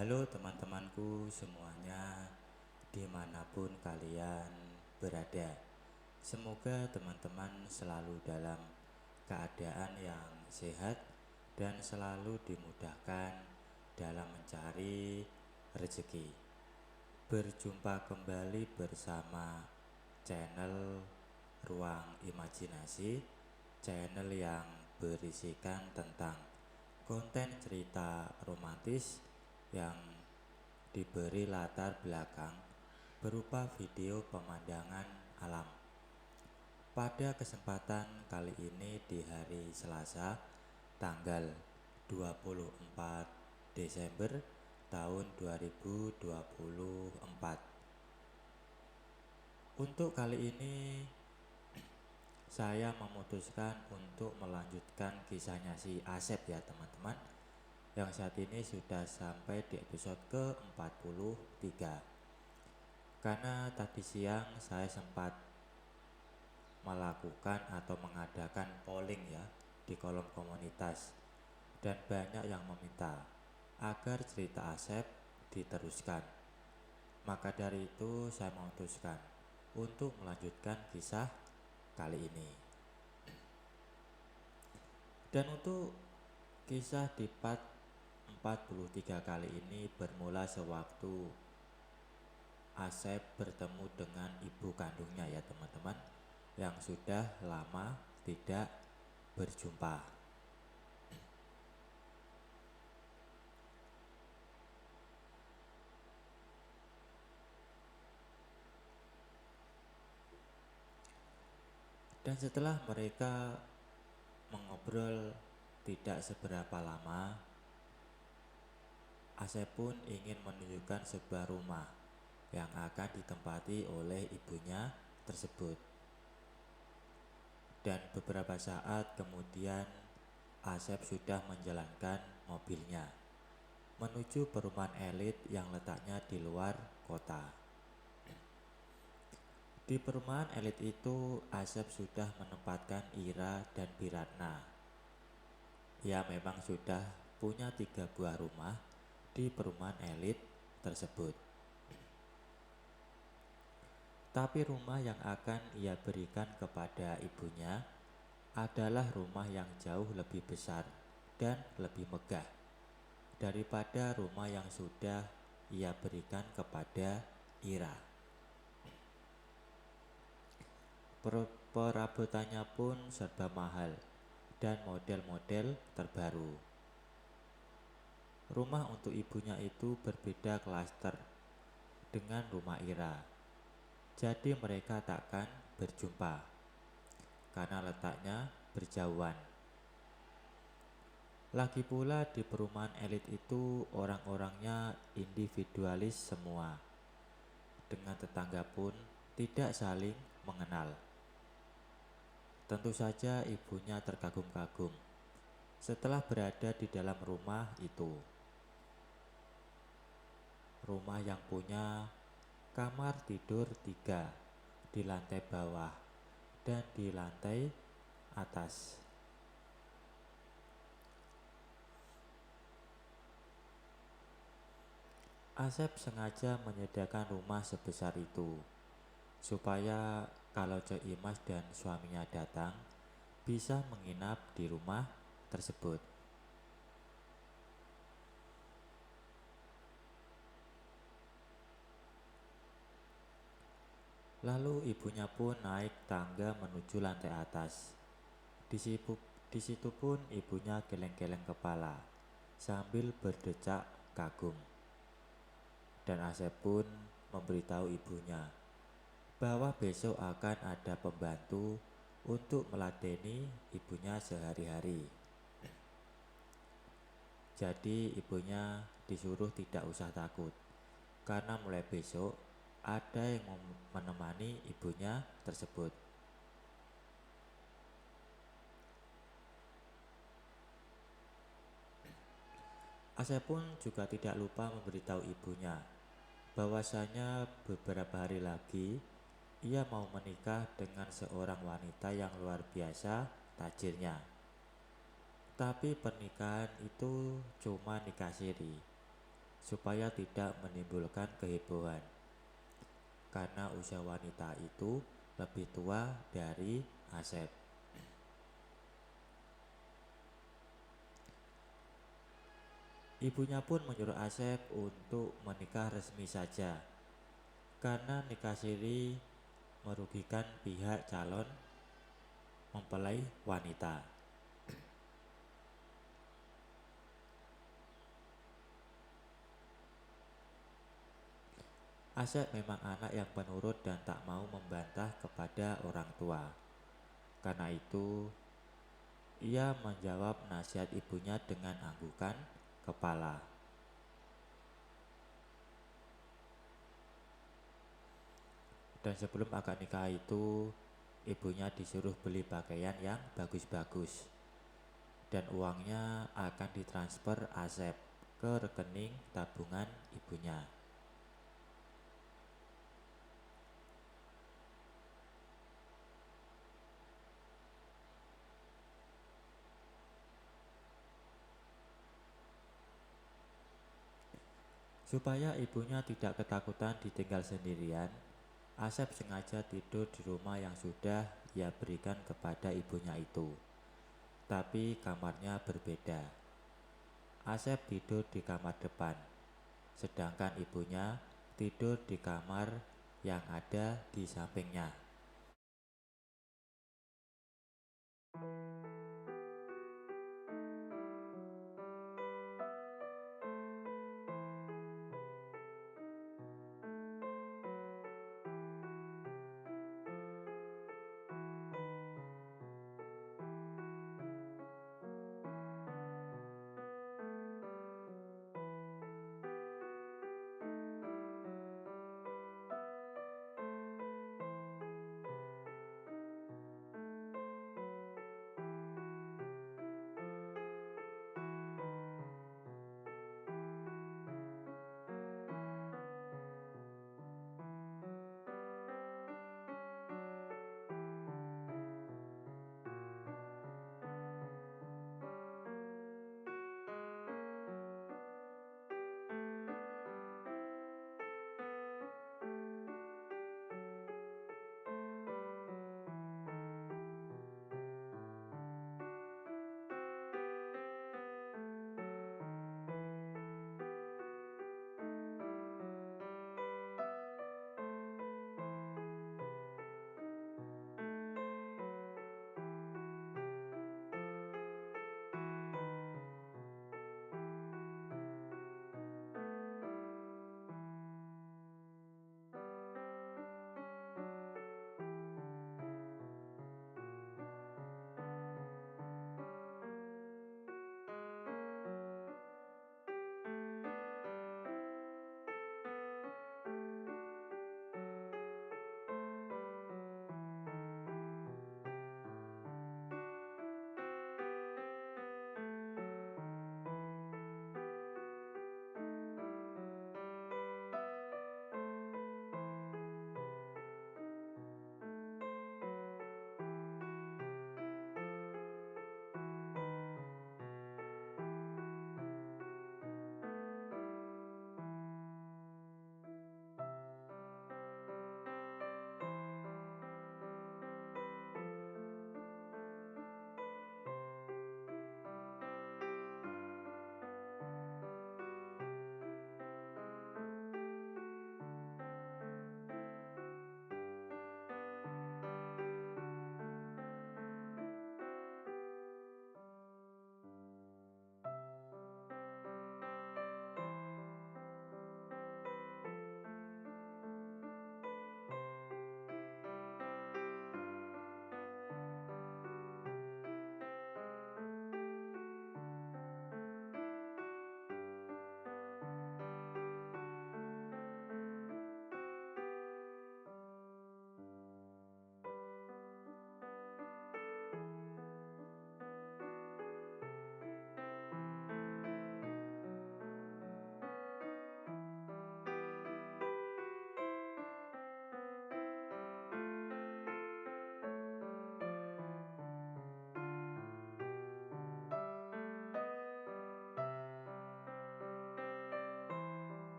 Halo teman-temanku semuanya, dimanapun kalian berada. Semoga teman-teman selalu dalam keadaan yang sehat dan selalu dimudahkan dalam mencari rezeki. Berjumpa kembali bersama channel Ruang Imajinasi, channel yang berisikan tentang konten cerita romantis yang diberi latar belakang berupa video pemandangan alam. Pada kesempatan kali ini di hari Selasa tanggal 24 Desember tahun 2024. Untuk kali ini saya memutuskan untuk melanjutkan kisahnya si Asep ya teman-teman, yang saat ini sudah sampai di episode ke-43. Karena tadi siang saya sempat melakukan atau mengadakan polling ya di kolom komunitas, dan banyak yang meminta agar cerita Asep diteruskan. Maka dari itu saya memutuskan untuk melanjutkan kisah kali ini. Dan untuk kisah di part 43 kali ini bermula sewaktu Asep bertemu dengan ibu kandungnya ya teman-teman, yang sudah lama tidak berjumpa. Dan setelah mereka mengobrol tidak seberapa lama, Asep pun ingin menunjukkan sebuah rumah yang akan ditempati oleh ibunya tersebut. Dan beberapa saat kemudian Asep sudah menjalankan mobilnya menuju perumahan elit yang letaknya di luar kota. Di perumahan elit itu Asep sudah menempatkan Ira dan Biratna. Ia memang sudah punya 3 buah rumah di perumahan elit tersebut. Tapi rumah yang akan ia berikan kepada ibunya adalah rumah yang jauh lebih besar dan lebih megah daripada rumah yang sudah ia berikan kepada Ira. Perabotannya pun serba mahal dan model-model terbaru. Rumah untuk ibunya itu berbeda klaster dengan rumah Ira. Jadi mereka takkan berjumpa karena letaknya berjauhan. Lagi pula di perumahan elit itu orang-orangnya individualis semua. Dengan tetangga pun tidak saling mengenal. Tentu saja ibunya terkagum-kagum setelah berada di dalam rumah itu. Rumah yang punya kamar tidur 3 di lantai bawah dan di lantai atas. Asep sengaja menyediakan rumah sebesar itu supaya kalau Cok Imas dan suaminya datang bisa menginap di rumah tersebut. Lalu ibunya pun naik tangga menuju lantai atas. Di situ pun ibunya geleng-geleng kepala sambil berdecak kagum. Dan Asep pun memberitahu ibunya bahwa besok akan ada pembantu untuk meladeni ibunya sehari-hari. Jadi ibunya disuruh tidak usah takut, karena mulai besok ada yang menemani ibunya tersebut. Asep pun juga tidak lupa memberitahu ibunya bahwasanya beberapa hari lagi ia mau menikah dengan seorang wanita yang luar biasa tajirnya. Tapi pernikahan itu cuma nikah siri, supaya tidak menimbulkan kehebohan, karena usia wanita itu lebih tua dari Asep. Ibunya pun menyuruh Asep untuk menikah resmi saja, karena nikah siri merugikan pihak calon mempelai wanita. Asep memang anak yang penurut dan tak mau membantah kepada orang tua. Karena itu, ia menjawab nasihat ibunya dengan anggukan kepala. Dan sebelum akad nikah itu, ibunya disuruh beli pakaian yang bagus-bagus. Dan uangnya akan ditransfer Asep ke rekening tabungan ibunya. Supaya ibunya tidak ketakutan ditinggal sendirian, Asep sengaja tidur di rumah yang sudah ia berikan kepada ibunya itu. Tapi kamarnya berbeda. Asep tidur di kamar depan, sedangkan ibunya tidur di kamar yang ada di sampingnya.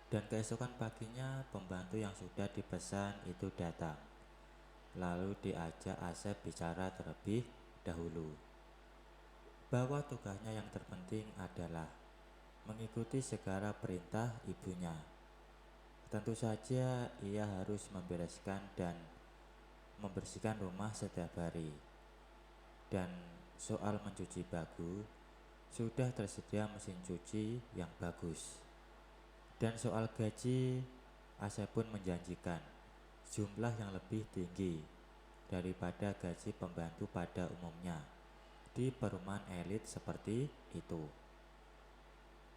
Dan keesokan paginya pembantu yang sudah dipesan itu datang. Lalu diajak Asep bicara terlebih dahulu bahwa tugasnya yang terpenting adalah mengikuti segala perintah ibunya. Tentu saja ia harus membereskan dan membersihkan rumah setiap hari. Dan soal mencuci baju, sudah tersedia mesin cuci yang bagus. Dan soal gaji, Asep pun menjanjikan jumlah yang lebih tinggi daripada gaji pembantu pada umumnya di perumahan elit seperti itu.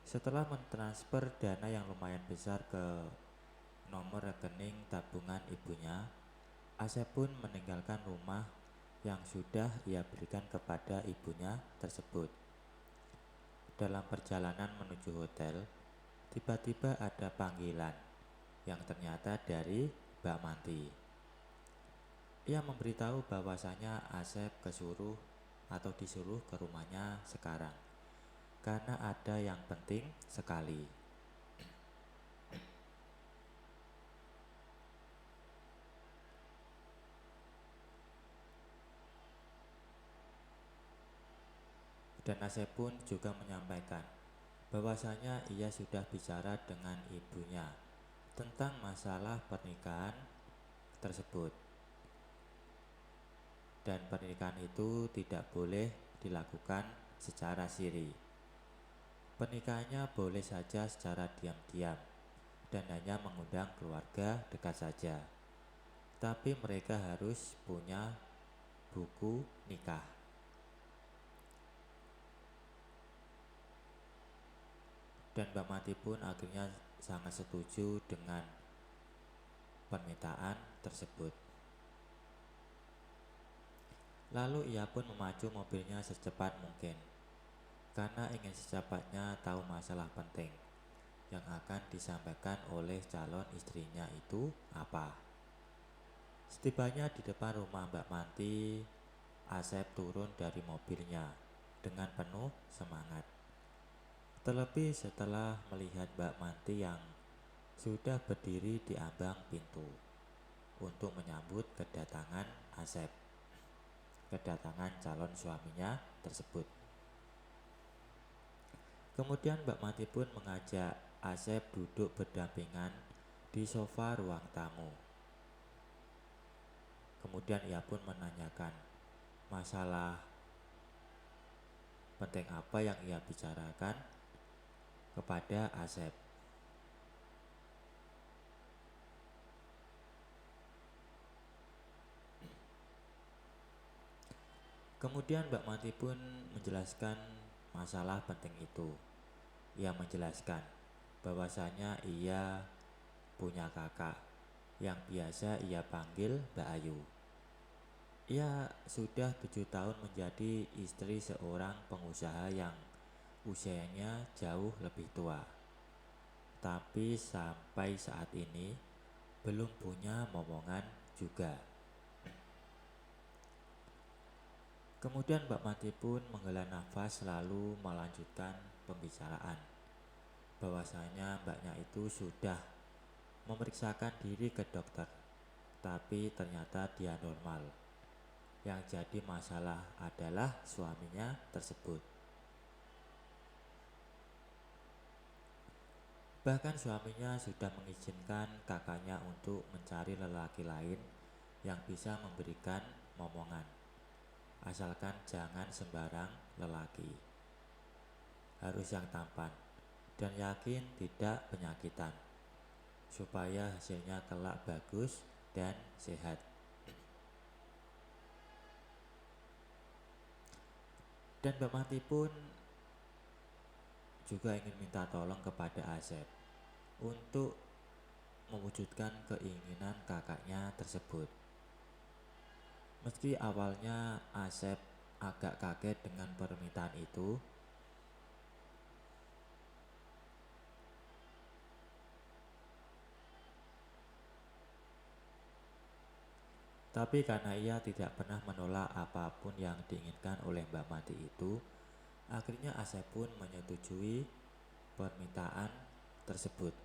Setelah mentransfer dana yang lumayan besar ke nomor rekening tabungan ibunya, Asep pun meninggalkan rumah yang sudah ia berikan kepada ibunya tersebut. Dalam perjalanan menuju hotel, tiba-tiba ada panggilan yang ternyata dari Mbak Manti. Ia memberitahu bahwasanya Asep disuruh ke rumahnya sekarang karena ada yang penting sekali. Dan Asep pun juga menyampaikan bahwasanya ia sudah bicara dengan ibunya tentang masalah pernikahan tersebut. Dan pernikahan itu tidak boleh dilakukan secara siri. Pernikahannya boleh saja secara diam-diam dan hanya mengundang keluarga dekat saja. Tapi mereka harus punya buku nikah. Dan Mbak Mati pun akhirnya sangat setuju dengan permintaan tersebut. Lalu ia pun memacu mobilnya secepat mungkin karena ingin secepatnya tahu masalah penting yang akan disampaikan oleh calon istrinya itu apa. Setibanya di depan rumah Mbak Manti, Asep turun dari mobilnya dengan penuh semangat. Terlebih setelah melihat Mbak Manti yang sudah berdiri di ambang pintu untuk menyambut kedatangan calon suaminya tersebut. Kemudian Mbak Mati pun mengajak Asep duduk berdampingan di sofa ruang tamu. Kemudian ia pun menanyakan masalah penting apa yang ia bicarakan kepada Asep. Kemudian Mbak Mati pun menjelaskan masalah penting itu. Ia menjelaskan bahwasanya ia punya kakak yang biasa ia panggil Mbak Ayu. Ia sudah 7 tahun menjadi istri seorang pengusaha yang usianya jauh lebih tua. Tapi sampai saat ini belum punya momongan juga. Kemudian Mbak Mati pun menghela nafas lalu melanjutkan pembicaraan bahwasanya mbaknya itu sudah memeriksakan diri ke dokter, tapi ternyata dia normal. Yang jadi masalah adalah suaminya tersebut. Bahkan suaminya sudah mengizinkan kakaknya untuk mencari lelaki lain yang bisa memberikan momongan, asalkan jangan sembarang lelaki. Harus yang tampan dan yakin tidak penyakitan, supaya hasilnya kelak bagus dan sehat. Dan Mbak Mati pun juga ingin minta tolong kepada Asep untuk mewujudkan keinginan kakaknya tersebut. Meski awalnya Asep agak kaget dengan permintaan itu, tapi karena ia tidak pernah menolak apapun yang diinginkan oleh Mbak Mati itu, akhirnya Asep pun menyetujui permintaan tersebut.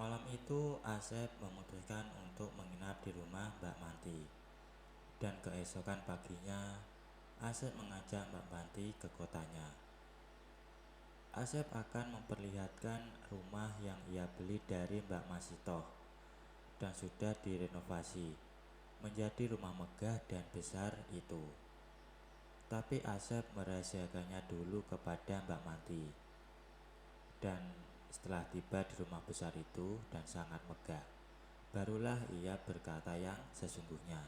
Malam itu Asep memutuskan untuk menginap di rumah Mbak Manti. Dan keesokan paginya Asep mengajak Mbak Manti ke kotanya. Asep akan memperlihatkan rumah yang ia beli dari Mbak Masitoh dan sudah direnovasi menjadi rumah megah dan besar itu. Tapi Asep merahasiakannya dulu kepada Mbak Manti. Dan setelah tiba di rumah besar itu dan sangat megah, barulah ia berkata yang sesungguhnya.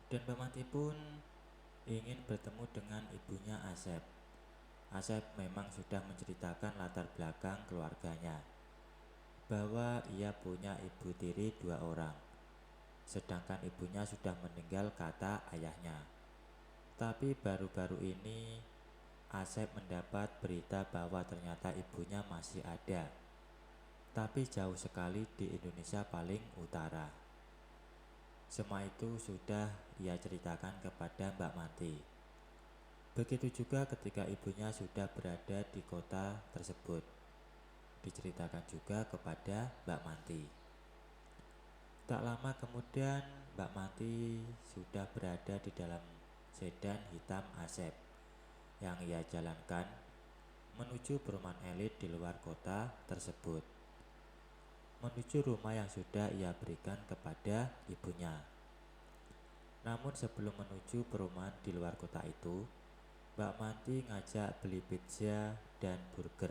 Dan Mbak Manti pun ingin bertemu dengan ibunya Asep. Asep memang sudah menceritakan latar belakang keluarganya, bahwa ia punya ibu tiri 2 orang, sedangkan ibunya sudah meninggal kata ayahnya. Tapi baru-baru ini Asep mendapat berita bahwa ternyata ibunya masih ada, tapi jauh sekali di Indonesia paling utara. Semua itu sudah ia ceritakan kepada Mbak Manti. Begitu juga ketika ibunya sudah berada di kota tersebut, diceritakan juga kepada Mbak Manti. Tak lama kemudian Mbak Manti sudah berada di dalam sedan hitam Asep yang ia jalankan menuju perumahan elit di luar kota tersebut, menuju rumah yang sudah ia berikan kepada ibunya. Namun sebelum menuju perumahan di luar kota itu, Mbak Manti ngajak beli pizza dan burger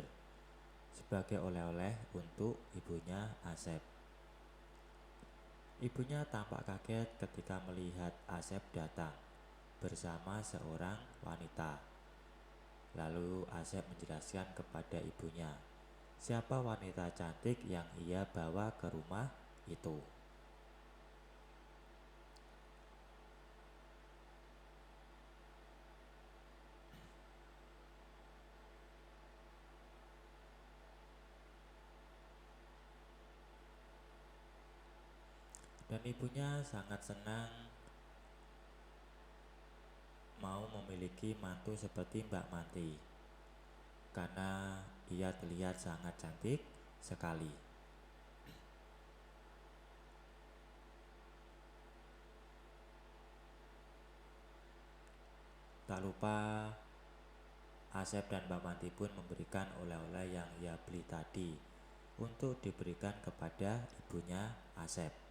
sebagai oleh-oleh untuk ibunya Asep. Ibunya tampak kaget ketika melihat Asep datang bersama seorang wanita. Lalu Asep menjelaskan kepada ibunya siapa wanita cantik yang ia bawa ke rumah itu. Dan ibunya sangat senang mau memiliki mantu seperti Mbak Manti, karena ia terlihat sangat cantik sekali. Tak lupa Asep dan Mbak Manti pun memberikan oleh-oleh yang ia beli tadi untuk diberikan kepada ibunya Asep.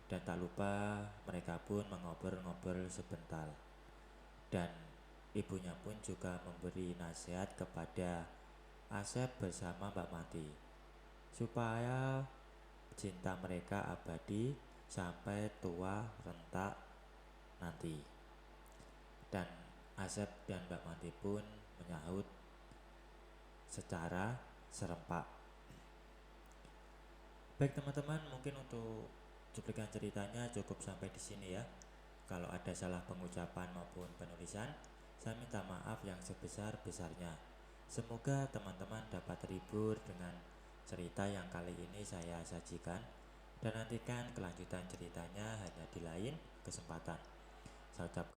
Dan tak lupa mereka pun mengobrol-ngobrol sebentar. Dan ibunya pun juga memberi nasihat kepada Asep bersama Mbak Manti supaya cinta mereka abadi sampai tua renta nanti. Dan Asep dan Mbak Manti pun menyahut secara serempak. Baik teman-teman, mungkin untuk cuplikan ceritanya cukup sampai di sini ya. Kalau ada salah pengucapan maupun penulisan, saya minta maaf yang sebesar-besarnya. Semoga teman-teman dapat terhibur dengan cerita yang kali ini saya sajikan, dan nantikan kelanjutan ceritanya hanya di lain kesempatan. Saya ucapkan